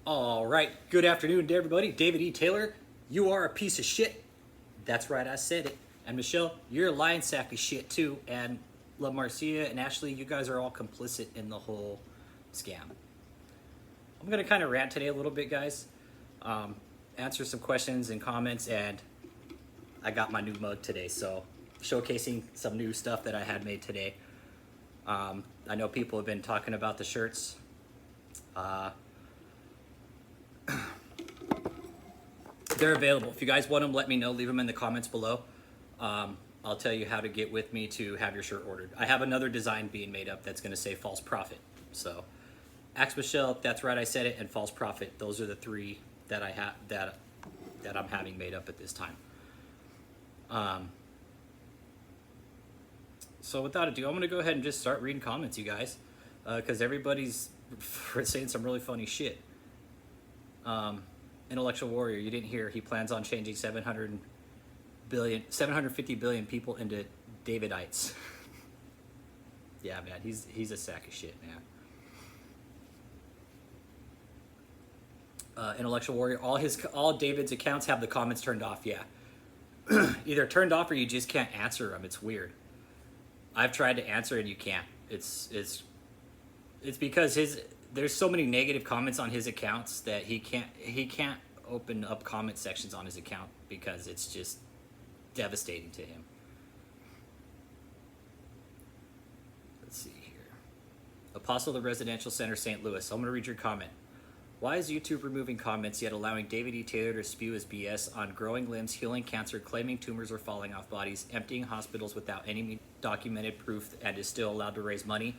All right, good afternoon to everybody. David E. Taylor, you are a piece of shit. That's right, I said it. And Michelle, you're a lying sack of shit too. And La Marcia and Ashley, you guys are all complicit in the whole scam. I'm gonna kind of rant today a little bit, guys. Answer some questions and comments, and I got my new mug today, so showcasing some new stuff that I had made today. I know people have been talking about the shirts. They're available. If you guys want them, let me know. Leave them in the comments below. I'll tell you how to get with me to have your shirt ordered. I have another design being made up that's going to say false prophet. So, Axe Michelle, that's right, I said it, and false prophet. Those are the three that I have that I'm having made up at this time. So without ado, I'm going to go ahead and just start reading comments, you guys, because everybody's saying some really funny shit. Intellectual Warrior, you didn't hear, he plans on changing 750 billion people into Davidites. Yeah, man, he's a sack of shit, man. Intellectual Warrior, all David's accounts have the comments turned off. Yeah, either turned off or you just can't answer them. It's weird. I've tried to answer and you can't. It's because there's so many negative comments on his accounts that he can't open up comment sections on his account because it's just devastating to him. Let's see here. Apostle of the Residential Center, St. Louis. I'm going to read your comment. Why is YouTube removing comments yet allowing David E. Taylor to spew his BS on growing limbs, healing cancer, claiming tumors are falling off bodies, emptying hospitals without any documented proof, and is still allowed to raise money?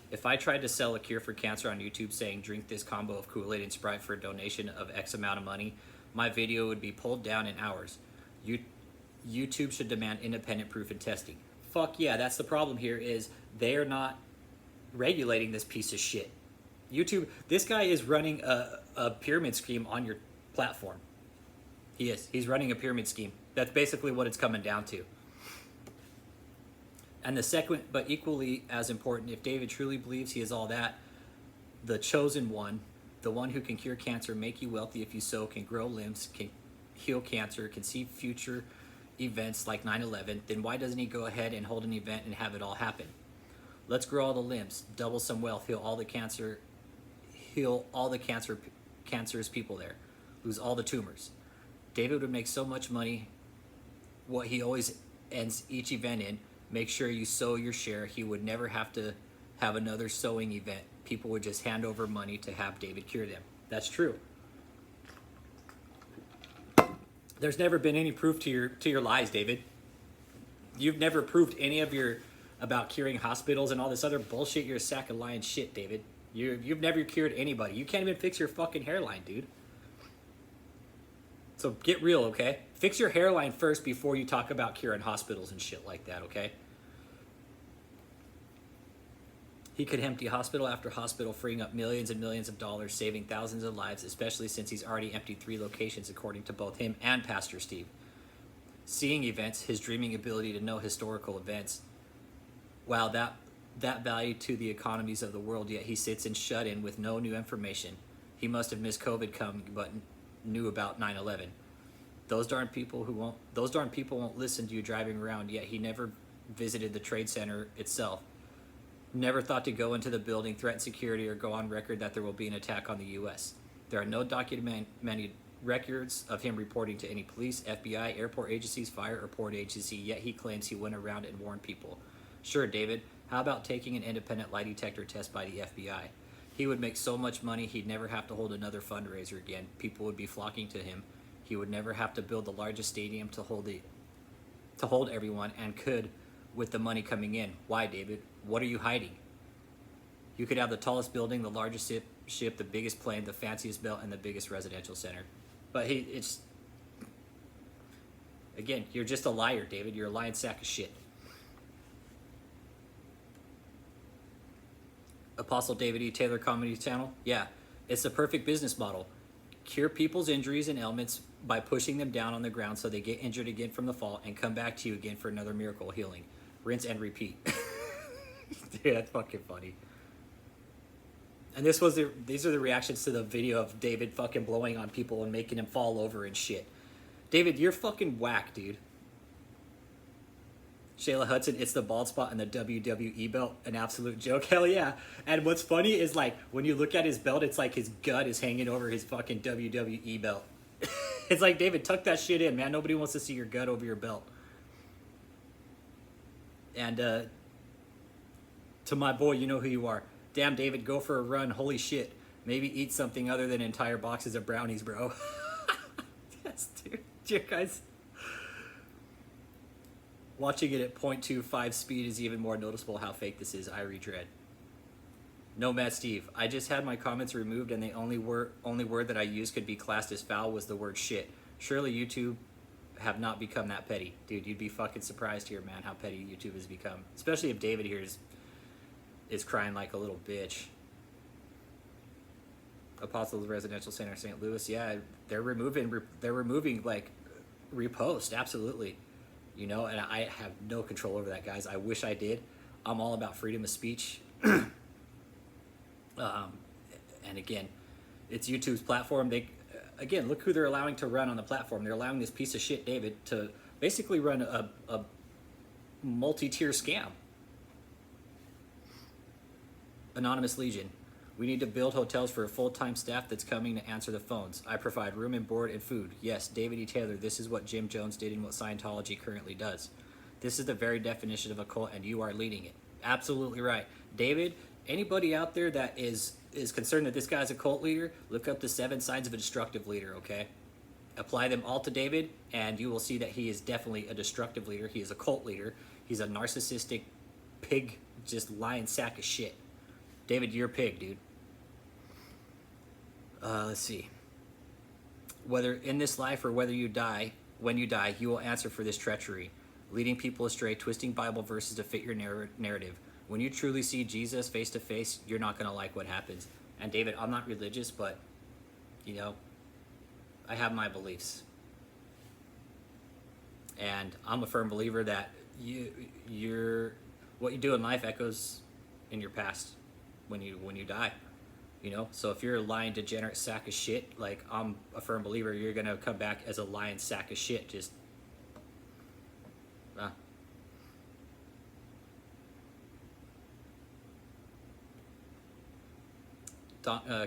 If I tried to sell a cure for cancer on YouTube saying drink this combo of Kool-Aid and Sprite for a donation of X amount of money, my video would be pulled down in hours. YouTube should demand independent proof and testing. Fuck yeah, that's the problem here is they are not regulating this piece of shit. YouTube, this guy is running a pyramid scheme on your platform. He is. He's running a pyramid scheme. That's basically what it's coming down to. And the second, but equally as important, if David truly believes he is all that, the chosen one, the one who can cure cancer, make you wealthy if you so, can grow limbs, can heal cancer, can see future events like 9/11, then why doesn't he go ahead and hold an event and have it all happen? Let's grow all the limbs, double some wealth, heal all the cancerous people there, lose all the tumors. David would make so much money, what he always ends each event in, make sure you sow your share. He would never have to have another sowing event. People would just hand over money to have David cure them. That's true. There's never been any proof to your lies, David. You've never proved any of your about curing hospitals and all this other bullshit. You're a sack of lying shit, David. You've never cured anybody. You can't even fix your fucking hairline, dude. So get real, okay? Fix your hairline first before you talk about curing hospitals and shit like that, okay? He could empty hospital after hospital, freeing up millions and millions of dollars, saving thousands of lives, especially since he's already emptied 3 locations, according to both him and Pastor Steve. Seeing events, his dreaming ability to know historical events. Wow, that value to the economies of the world, yet he sits and shut in with no new information. He must have missed COVID coming, but knew about 9/11. Those darn people won't listen to you driving around, yet he never visited the Trade Center itself. Never thought to go into the building, threaten security, or go on record that there will be an attack on the U.S. There are no documented records of him reporting to any police, FBI, airport agencies, fire, or port agency, yet he claims he went around and warned people. Sure, David, how about taking an independent lie detector test by the FBI? He would make so much money he'd never have to hold another fundraiser again. People would be flocking to him. He would never have to build the largest stadium to hold everyone, and could with the money coming in. Why, David? What are you hiding? You could have the tallest building, the largest ship, the biggest plane, the fanciest belt, and the biggest residential center. But again, you're just a liar, David. You're a lying sack of shit. Apostle David E. Taylor Comedy Channel. Yeah, it's the perfect business model. Cure people's injuries and ailments by pushing them down on the ground so they get injured again from the fall and come back to you again for another miracle healing. Rinse and repeat. Dude, that's fucking funny. And these are the reactions to the video of David fucking blowing on people and making them fall over and shit. David, you're fucking whack, dude. Shayla Hudson, it's the bald spot in the WWE belt. An absolute joke. Hell yeah. And what's funny is, like, when you look at his belt, it's like his gut is hanging over his fucking WWE belt. It's like, David, tuck that shit in, man. Nobody wants to see your gut over your belt. And to my boy, you know who you are. Damn, David, go for a run. Holy shit. Maybe eat something other than entire boxes of brownies, bro. Yes, dude. You guys... Watching it at 0.25 speed is even more noticeable how fake this is. I dread. No, Matt Steve. I just had my comments removed, and the only word that I used could be classed as foul was the word shit. Surely YouTube have not become that petty. Dude, you'd be fucking surprised here, man, how petty YouTube has become. Especially if David here is crying like a little bitch. Apostles Residential Center, St. Louis. Yeah, they're removing like repost. Absolutely. You know, and I have no control over that, guys. I wish I did. I'm all about freedom of speech. And again, it's YouTube's platform. Again, look who they're allowing to run on the platform. They're allowing this piece of shit, David, to basically run a multi-tier scam. Anonymous Legion. We need to build hotels for a full-time staff that's coming to answer the phones. I provide room and board and food. Yes, David E. Taylor, this is what Jim Jones did and what Scientology currently does. This is the very definition of a cult, and you are leading it. Absolutely right. David, anybody out there that is concerned that this guy's a cult leader, look up the 7 signs of a destructive leader, okay? Apply them all to David, and you will see that he is definitely a destructive leader. He is a cult leader. He's a narcissistic pig, just lying sack of shit. David, you're a pig, dude. Let's see. Whether in this life or whether you die, when you die, you will answer for this treachery, leading people astray, twisting Bible verses to fit your narrative. When you truly see Jesus face to face, you're not going to like what happens. And David, I'm not religious, but, you know, I have my beliefs. And I'm a firm believer that what you do in life echoes in your past when you die. You know, so if you're a lying, degenerate sack of shit, like, I'm a firm believer you're gonna come back as a lying sack of shit. Just,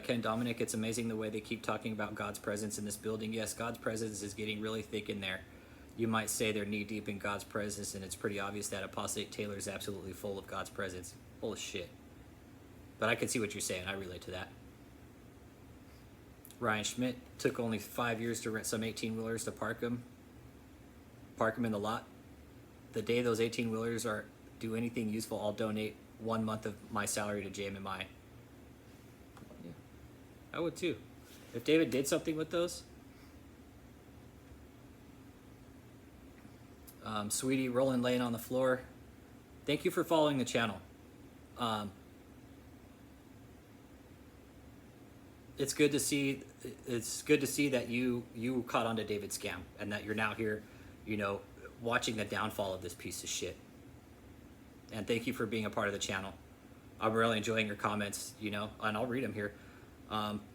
Ken Dominic, it's amazing the way they keep talking about God's presence in this building. Yes, God's presence is getting really thick in there. You might say they're knee deep in God's presence, and it's pretty obvious that Apostate Taylor is absolutely full of God's presence. Full of shit. But I can see what you're saying. I relate to that. Ryan Schmidt, took only 5 years to rent some 18-wheelers to park them in the lot. The day those 18-wheelers do anything useful, I'll donate 1 month of my salary to JMMI. Yeah, I would too. If David did something with those. Sweetie, rolling laying on the floor. Thank you for following the channel. It's good to see that you caught on to David's scam and that you're now here, you know, watching the downfall of this piece of shit. And thank you for being a part of the channel. I'm really enjoying your comments, you know, and I'll read them here.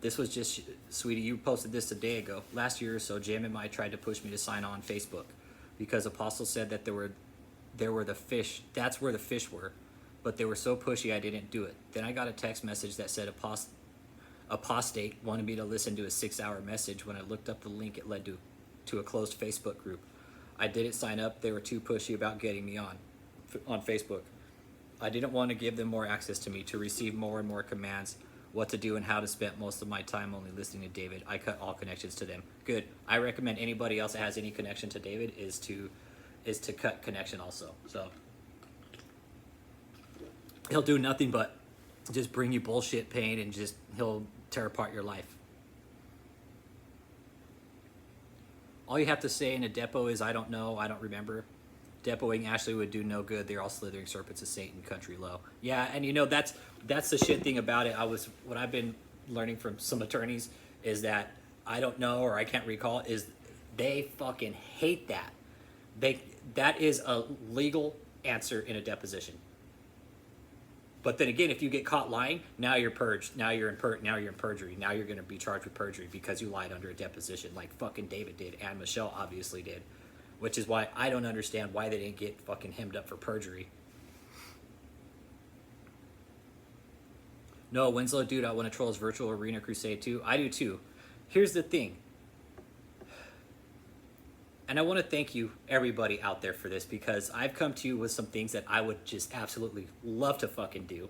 This was just, sweetie, you posted this a day ago. Last year or so, Jim and I tried to push me to sign on Facebook because Apostle said that there were the fish. That's where the fish were, but they were so pushy I didn't do it. Then I got a text message that said Apostate wanted me to listen to a 6-hour message. When I looked up the link, it led to a closed Facebook group. I didn't sign up. They were too pushy about getting me on Facebook. I didn't want to give them more access to me, to receive more and more commands, what to do and how to spend most of my time only listening to David. I cut all connections to them. Good. I recommend anybody else that has any connection to David is to cut connection also. So he'll do nothing but just bring you bullshit pain, and just he'll tear apart your life. All you have to say in a depo is, I don't know, I don't remember. Depoing Ashley would do no good. They're all slithering serpents of Satan, country low. Yeah, and you know, that's the shit thing about it. What I've been learning from some attorneys is that I don't know, or I can't recall, is they fucking hate that. That is a legal answer in a deposition. But then again, if you get caught lying, now you're purged. Now you're in perjury. Now you're going to be charged with perjury because you lied under a deposition, like fucking David did, and Michelle obviously did. Which is why I don't understand why they didn't get fucking hemmed up for perjury. No, Winslow, dude, I want to troll his virtual arena crusade too. I do too. Here's the thing. And I want to thank you, everybody out there, for this, because I've come to you with some things that I would just absolutely love to fucking do.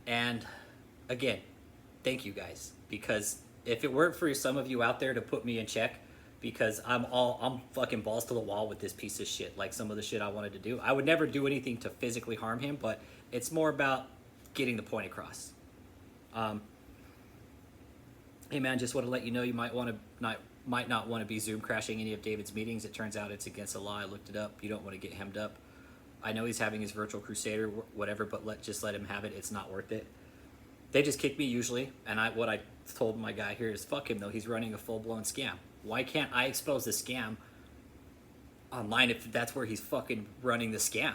And again, thank you guys, because if it weren't for some of you out there to put me in check, because I'm fucking balls to the wall with this piece of shit, like some of the shit I wanted to do. I would never do anything to physically harm him, but it's more about getting the point across. Hey man, just want to let you know you might not want to be Zoom crashing any of David's meetings. It turns out it's against the law. I looked it up. You don't want to get hemmed up. I know he's having his virtual crusader, whatever, but just let him have it. It's not worth it. They just kick me usually, and what I told my guy here is fuck him though. He's running a full-blown scam. Why can't I expose the scam online if that's where he's fucking running the scam?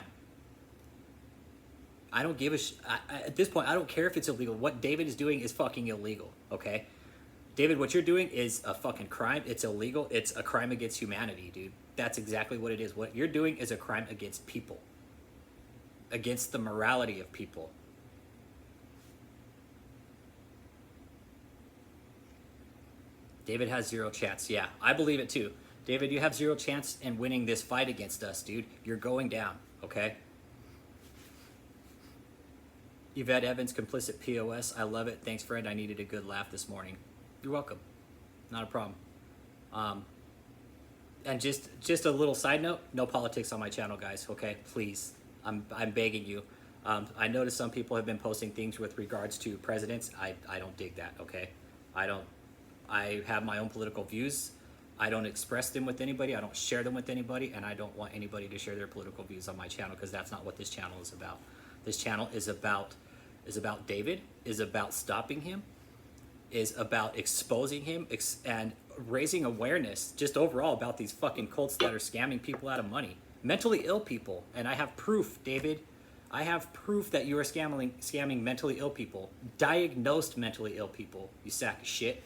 I don't give a at this point, I don't care if it's illegal. What David is doing is fucking illegal, okay? David, what you're doing is a fucking crime. It's illegal. It's a crime against humanity, dude. That's exactly what it is. What you're doing is a crime against people. Against the morality of people. David has 0 chance. Yeah, I believe it too. David, you have 0 chance in winning this fight against us, dude. You're going down, okay? Yvette Evans, complicit POS. I love it. Thanks, friend. I needed a good laugh this morning. You're welcome. Not a problem. And just a little side note, no politics on my channel, guys, okay? Please. I'm begging you. I noticed some people have been posting things with regards to presidents. I don't dig that, okay? I have my own political views. I don't express them with anybody. I don't share them with anybody, and I don't want anybody to share their political views on my channel, because that's not what this channel is about. This channel is about David, is about stopping him, is about exposing him, and raising awareness just overall about these fucking cults that are scamming people out of money. Mentally ill people. And I have proof, David. I have proof that you are scamming mentally ill people. Diagnosed mentally ill people, you sack of shit.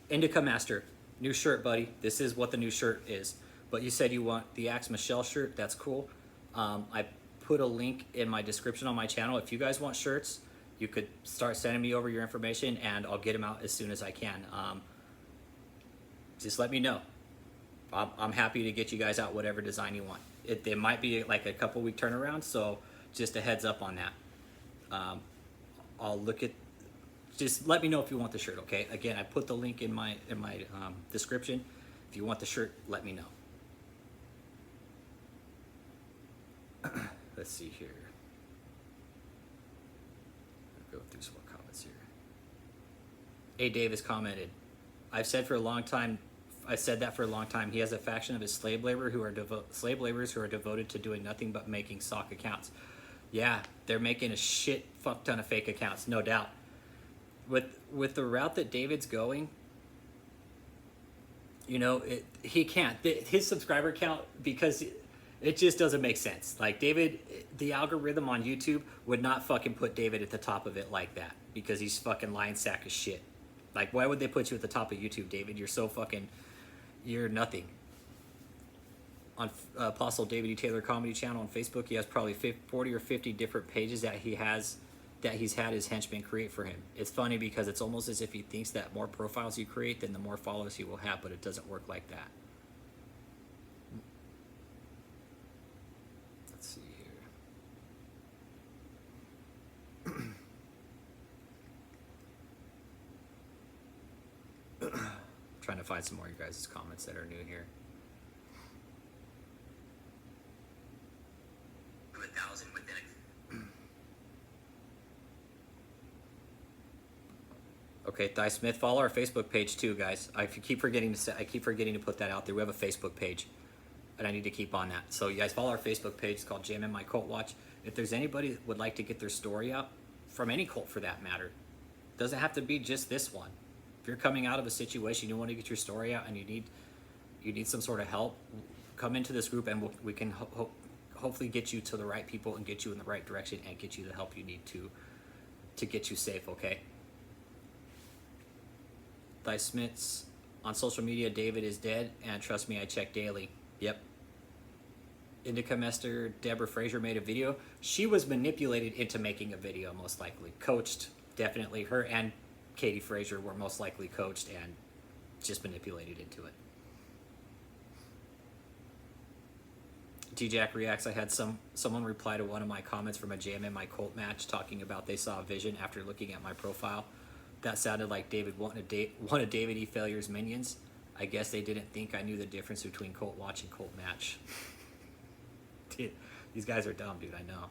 Indica Master, new shirt, buddy. This is what the new shirt is. But you said you want the Axe Michelle shirt. That's cool. I put a link in my description on my channel. If you guys want shirts, you could start sending me over your information, and I'll get them out as soon as I can. Just let me know. I'm happy to get you guys out whatever design you want. It might be like a couple week turnaround, so just a heads up on that. I'll look at. Just let me know if you want the shirt, okay? Again, I put the link in my description. If you want the shirt, let me know. Let's see here. I'll go through some more comments here. A. Davis commented, I've said that for a long time. He has a faction of his slave laborers who are devoted to doing nothing but making sock accounts. Yeah, they're making a shit fuck ton of fake accounts, no doubt. With the route that David's going, you know, he can't. His subscriber count, because it just doesn't make sense. Like, David, the algorithm on YouTube would not fucking put David at the top of it like that, because he's fucking lying sack of shit. Like, why would they put you at the top of YouTube, David? You're nothing. On Apostle David E. Taylor Comedy Channel on Facebook, he has probably 40 or 50 different pages that he's had his henchmen create for him. It's funny because it's almost as if he thinks that more profiles you create, then the more followers he will have, but it doesn't work like that. Let's see here. Trying to find some more of you guys' comments that are new here. 1,000 within Okay, Thigh Smith, follow our Facebook page too, guys. I keep forgetting to put that out there. We have a Facebook page, and I need to keep on that. So you guys follow our Facebook page. It's called JMM My Cult Watch. If there's anybody that would like to get their story out, from any cult for that matter, doesn't have to be just this one. If you're coming out of a situation, you want to get your story out, and you need some sort of help, come into this group, and we can hopefully get you to the right people and get you in the right direction and get you the help you need to get you safe, okay? Thy Smiths on social media, David is dead, and trust me, I check daily. Yep. Indica Mester Deborah Fraser made a video. She was manipulated into making a video, most likely. Coached, definitely. Her and Katie Fraser were most likely coached and just manipulated into it. T-Jack reacts, I had someone reply to one of my comments from a JMMI Colt match talking about they saw a vision after looking at my profile. That sounded like David wanted to date one of David E. Failure's minions. I guess they didn't think I knew the difference between Colt watch and Colt match. Dude, these guys are dumb, dude, I know.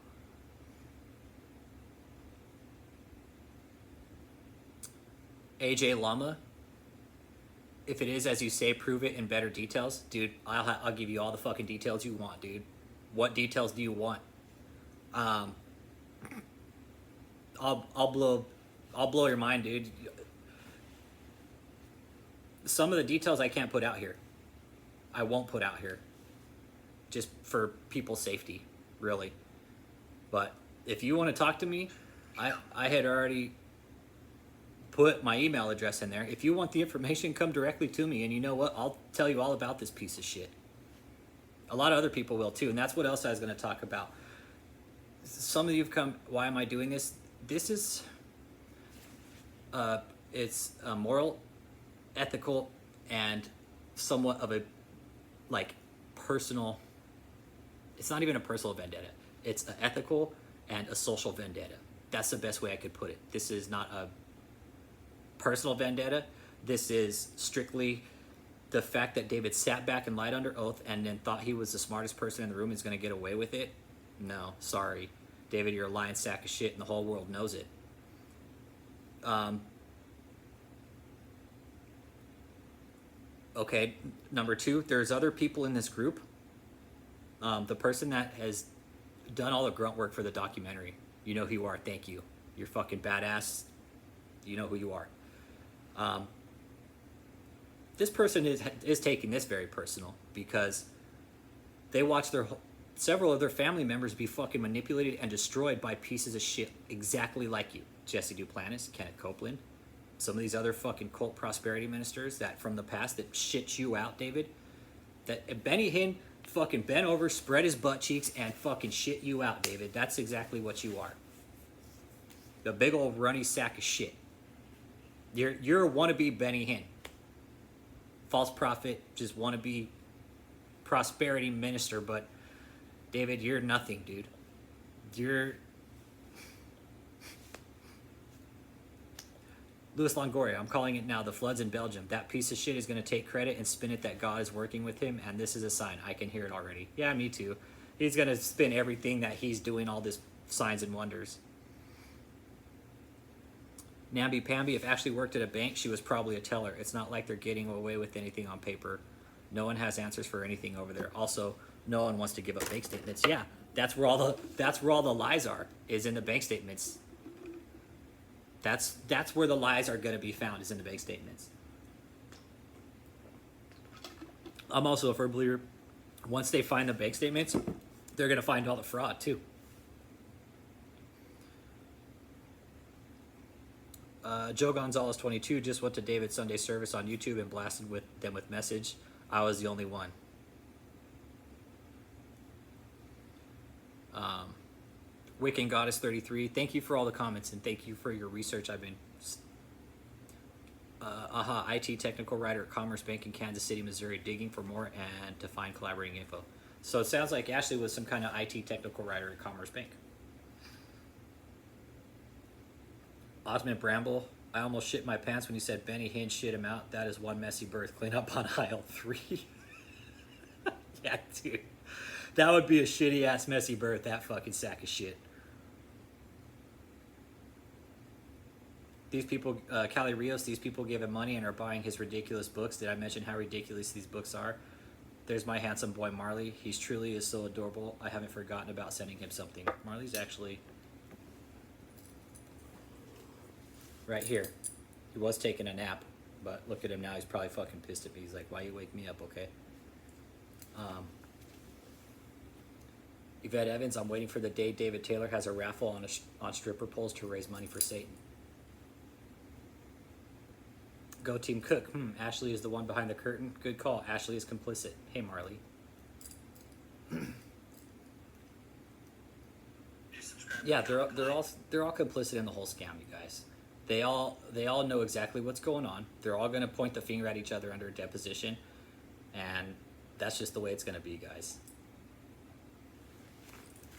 AJ Lama, if it is as you say, prove it in better details. Dude, I'll give you all the fucking details you want, dude. What details do you want? I'll blow your mind, dude. Some of the details I can't put out here. I won't put out here. Just for people's safety, really. But if you want to talk to me, I had already put my email address in there. If you want the information, come directly to me, and you know what? I'll tell you all about this piece of shit. A lot of other people will too, and that's what else I was going to talk about. Some of you have come, why am I doing this? This is, it's moral, ethical, and somewhat of a, like, personal, it's not even a personal vendetta. It's an ethical and a social vendetta. That's the best way I could put it. This is not a personal vendetta. This is strictly the fact that David sat back and lied under oath and then thought he was the smartest person in the room and is going to get away with it. No, sorry. David, you're a lying sack of shit and the whole world knows it. Okay, number two, there's other people in this group. The person that has done all the grunt work for the documentary, you know who you are, thank you. You're fucking badass. You know who you are. This person is taking this very personal because they watched several of their family members be fucking manipulated and destroyed by pieces of shit exactly like you. Jesse Duplantis, Kenneth Copeland, some of these other fucking cult prosperity ministers that from the past that shit you out, David. That Benny Hinn fucking bent over, spread his butt cheeks, and fucking shit you out, David. That's exactly what you are. The big old runny sack of shit. You're a wannabe Benny Hinn. False prophet, just wannabe prosperity minister, but David, you're nothing, dude. You're Louis Longoria, I'm calling it now, the floods in Belgium. That piece of shit is going to take credit and spin it that God is working with him, and this is a sign. I can hear it already. Yeah, me too. He's going to spin everything that he's doing all this signs and wonders. Namby Pamby, if Ashley worked at a bank, she was probably a teller. It's not like they're getting away with anything on paper. No one has answers for anything over there. Also, no one wants to give up bank statements. Yeah, that's where all the lies are, is in the bank statements. That's where the lies are going to be found, is in the bank statements. I'm also a firm believer, once they find the bank statements, they're going to find all the fraud too. Joe Gonzalez 22 just went to David's Sunday service on YouTube and blasted them with message. I was the only one. Wiccan Goddess 33, thank you for all the comments and thank you for your research. I've been IT technical writer at Commerce Bank in Kansas City, Missouri, digging for more and to find collaborating info. So it sounds like Ashley was some kind of IT technical writer at Commerce Bank. Osmond Bramble, I almost shit my pants when you said Benny Hinn shit him out. That is one messy birth. Clean up on aisle 3. Yeah, dude. That would be a shitty ass messy birth, that fucking sack of shit. These people, Cali Rios, these people give him money and are buying his ridiculous books. Did I mention how ridiculous these books are? There's my handsome boy Marley. He's truly is so adorable. I haven't forgotten about sending him something. Marley's actually right here. He was taking a nap, but look at him now. He's probably fucking pissed at me. He's like, why you wake me up, okay? Yvette Evans, I'm waiting for the day David Taylor has a raffle on stripper poles to raise money for Satan. Go Team Cook. Ashley is the one behind the curtain. Good call. Ashley is complicit. Hey, Marley. Yeah, they're all complicit in the whole scam, you guys. They all know exactly what's going on. They're all going to point the finger at each other under a deposition, and that's just the way it's going to be, guys.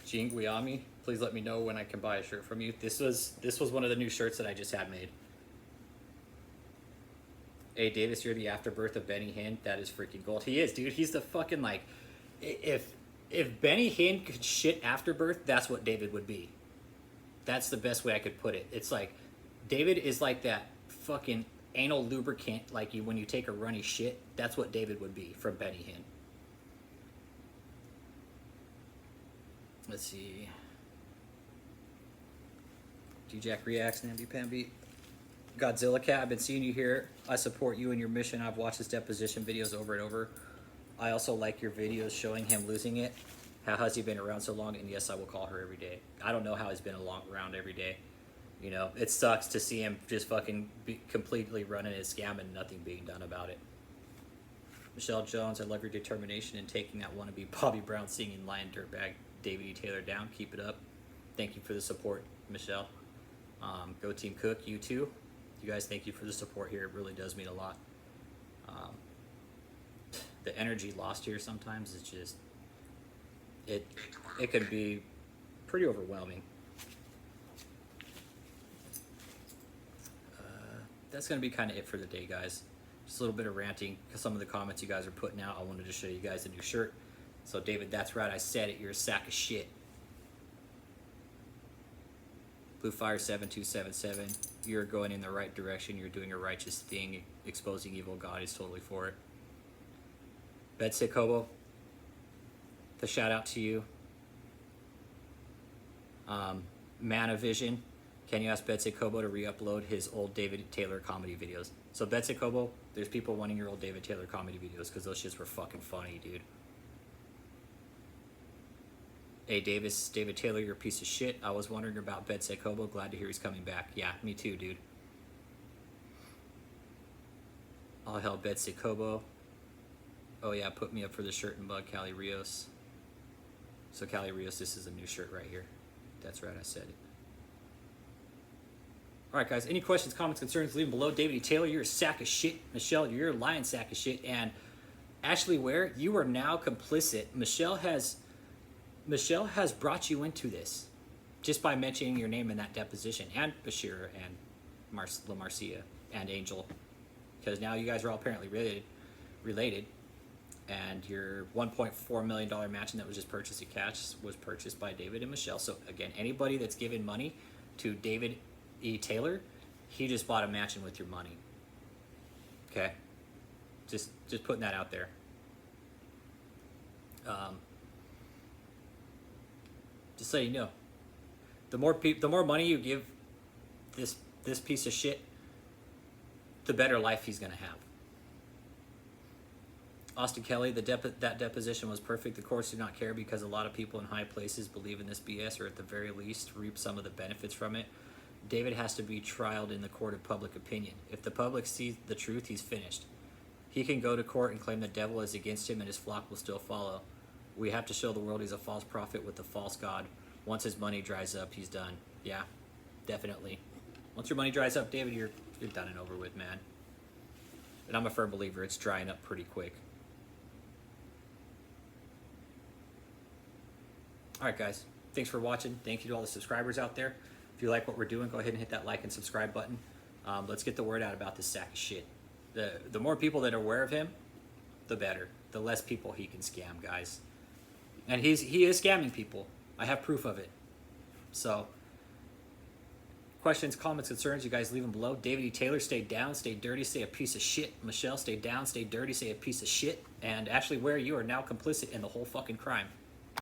Jing Guiami, please let me know when I can buy a shirt from you. This was one of the new shirts that I just had made. Hey Davis, you're the afterbirth of Benny Hinn. That is freaking gold. He is, dude. He's the fucking, like, if Benny Hinn could shit afterbirth, that's what David would be. That's the best way I could put it. It's like David is like that fucking anal lubricant, like when you take a runny shit. That's what David would be from Benny Hinn. Let's see. D-Jack reacts, Namby Pamby. Godzilla Cat, I've been seeing you here. I support you in your mission. I've watched his deposition videos over and over. I also like your videos showing him losing it. How has he been around so long? And yes, I will call her every day. I don't know how he's been around every day. You know, it sucks to see him just fucking completely running his scam and nothing being done about it. Michelle Jones, I love your determination in taking that wannabe Bobby Brown singing Lion Dirtbag David E. Taylor down. Keep it up. Thank you for the support, Michelle. Go Team Cook, you too. You guys, thank you for the support here. It really does mean a lot. The energy lost here sometimes is just, it can be pretty overwhelming. That's going to be kind of it for the day, guys. Just a little bit of ranting because some of the comments you guys are putting out. I wanted to show you guys a new shirt. So David, that's right, I said it. You're a sack of shit. Bluefire7277, you're going in the right direction. You're doing a righteous thing. Exposing evil. God is totally for it. Bedsit Kobo, the shout out to you. Manavision, can you ask Bedsit Kobo to re-upload his old David Taylor comedy videos? So Bedsit Kobo, there's people wanting your old David Taylor comedy videos because those shits were fucking funny, dude. Hey David Taylor, you're a piece of shit. I was wondering about Bedsit Kobo. Glad to hear he's coming back. Yeah, me too, dude. All hell Bedsit Kobo. Oh yeah, put me up for the shirt and bug, Cali Rios. So Cali Rios, this is a new shirt right here. That's right, I said it. Alright guys, any questions, comments, concerns, leave them below. David E. Taylor, you're a sack of shit. Michelle, you're a lying sack of shit. And Ashley Ware, you are now complicit. Michelle has brought you into this just by mentioning your name in that deposition, and Bashir and La Marcia and Angel, because now you guys are all apparently related, and your $1.4 million mansion that was just purchased at Catch was purchased by David and Michelle. So again, anybody that's given money to David E. Taylor, he just bought a mansion with your money. Okay, just putting that out there. Just so you know, the more money you give this piece of shit, the better life he's gonna have. Austin Kelly, that deposition was perfect. The courts do not care because a lot of people in high places believe in this BS, or at the very least reap some of the benefits from it. David has to be trialed in the court of public opinion. If the public sees the truth, he's finished. He can go to court and claim the devil is against him and his flock will still follow. We have to show the world he's a false prophet with a false god. Once his money dries up, he's done. Yeah, definitely. Once your money dries up, David, you're done and over with, man. And I'm a firm believer it's drying up pretty quick. Alright guys, thanks for watching. Thank you to all the subscribers out there. If you like what we're doing, go ahead and hit that like and subscribe button. Let's get the word out about this sack of shit. The more people that are aware of him, the better. The less people he can scam, guys. And he is scamming people. I have proof of it. So, questions, comments, concerns, you guys leave them below. David E. Taylor, stay down, stay dirty, stay a piece of shit. Michelle, stay down, stay dirty, stay a piece of shit. And Ashley Ware, you are now complicit in the whole fucking crime.